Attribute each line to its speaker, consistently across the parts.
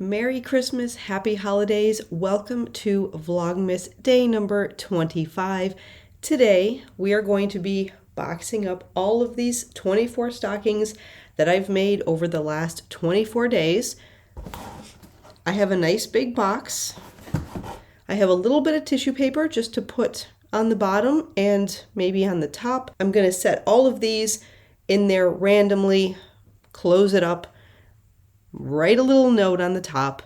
Speaker 1: Merry Christmas, Happy Holidays. Welcome to Vlogmas day number 25. Today we are going to be boxing up all of these 24 stockings that I've made over the last 24 days. I have a nice big box. I have a little bit of tissue paper just to put on the bottom and maybe on the top. I'm going to set all of these in there randomly, close it up, write a little note on the top,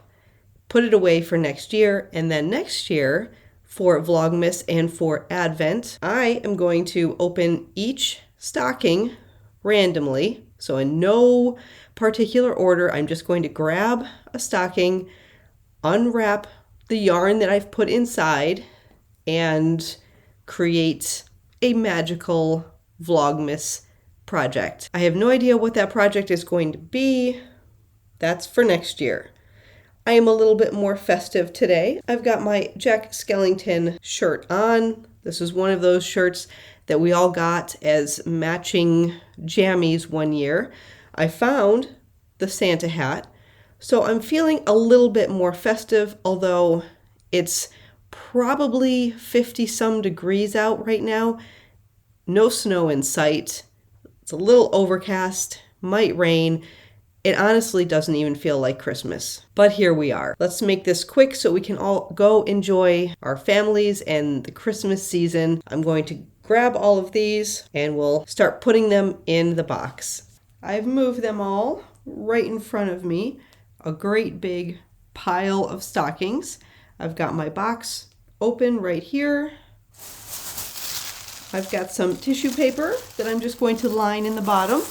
Speaker 1: put it away for next year, and then next year for Vlogmas and for Advent, I am going to open each stocking randomly. So in no particular order, I'm just going to grab a stocking, unwrap the yarn that I've put inside, and create a magical Vlogmas project. I have no idea what that project is going to be. That's for next year. I am a little bit more festive today. I've got my Jack Skellington shirt on. This is one of those shirts that we all got as matching jammies one year. I found the Santa hat, so I'm feeling a little bit more festive, although it's probably 50-some degrees out right now. No snow in sight. It's a little overcast, might rain. It honestly doesn't even feel like Christmas, but here we are. Let's make this quick so we can all go enjoy our families and the Christmas season. I'm going to grab all of these and we'll start putting them in the box. I've moved them all right in front of me, a great big pile of stockings. I've got my box open right here. I've got some tissue paper that I'm just going to line in the bottom.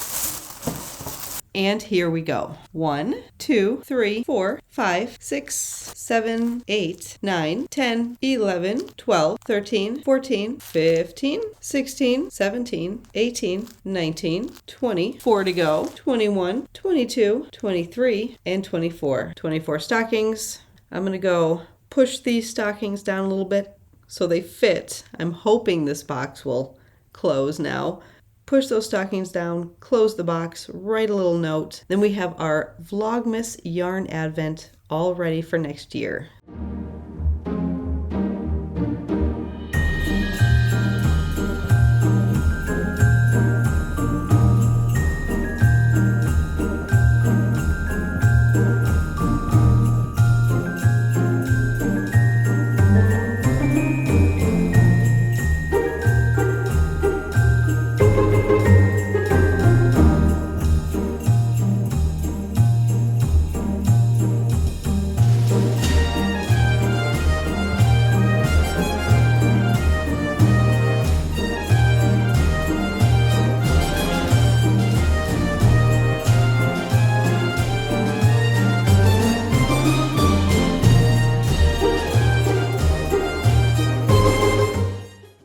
Speaker 1: And here we go. 1, 2, 3, 4, 5, 6, 7, 8, 9, 10, 11, 12, 13, 14, 15, 16, 17, 18, 19, 20, 4 to go, 21, 22, 23, and 24. 24 stockings. I'm going to go push these stockings down a little bit so they fit. I'm hoping this box will close now. Push those stockings down, close the box, write a little note. Then we have our Vlogmas Yarn Advent all ready for next year.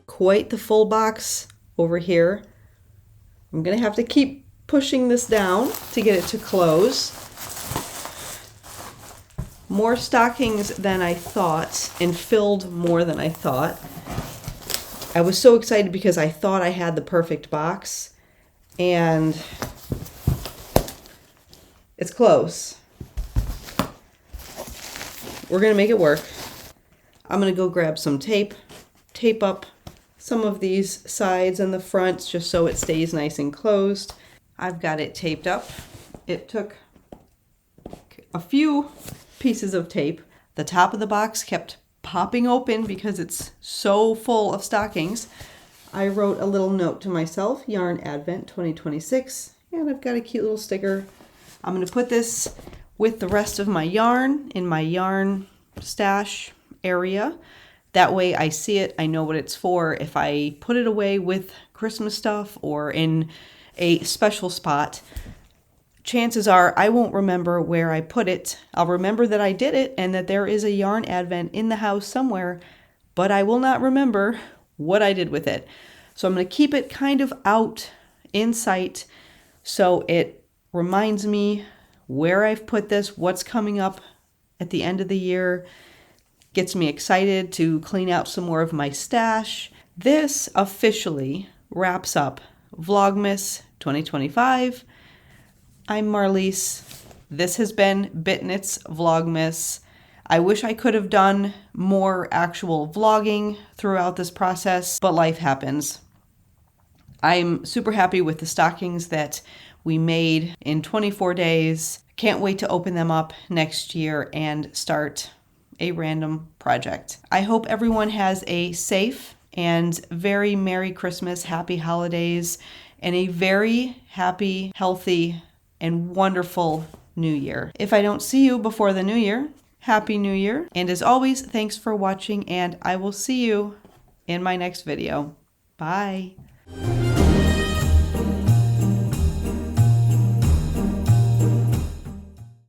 Speaker 1: Quite the full box over here. I'm gonna have to keep pushing this down to get it to close. More stockings than I thought and filled more than I thought. I was so excited because I thought I had the perfect box and it's close. We're gonna make it work. I'm gonna go grab some tape up some of these sides and the fronts just so it stays nice and closed. I've got it taped up. It took a few pieces of tape. The top of the box kept popping open because it's so full of stockings. I wrote a little note to myself, Yarn Advent 2026, and I've got a cute little sticker. I'm going to put this with the rest of my yarn in my yarn stash area. That way I see it, I know what it's for. If I put it away with Christmas stuff or in a special spot, chances are I won't remember where I put it. I'll remember that I did it and that there is a Yarn Advent in the house somewhere, but I will not remember what I did with it. So I'm going to keep it kind of out in sight so it reminds me where I've put this, what's coming up at the end of the year. Gets me excited to clean out some more of my stash. This officially wraps up Vlogmas 2025. I'm Marlise. This has been Bitnit's Vlogmas. I wish I could have done more actual vlogging throughout this process, but life happens. I'm super happy with the stockings that we made in 24 days. Can't wait to open them up next year and start a random project. I hope everyone has a safe and very Merry Christmas, Happy Holidays, and a very happy, healthy, and wonderful New Year. If I don't see you before the New Year, Happy New Year. And as always, thanks for watching, and I will see you in my next video. Bye.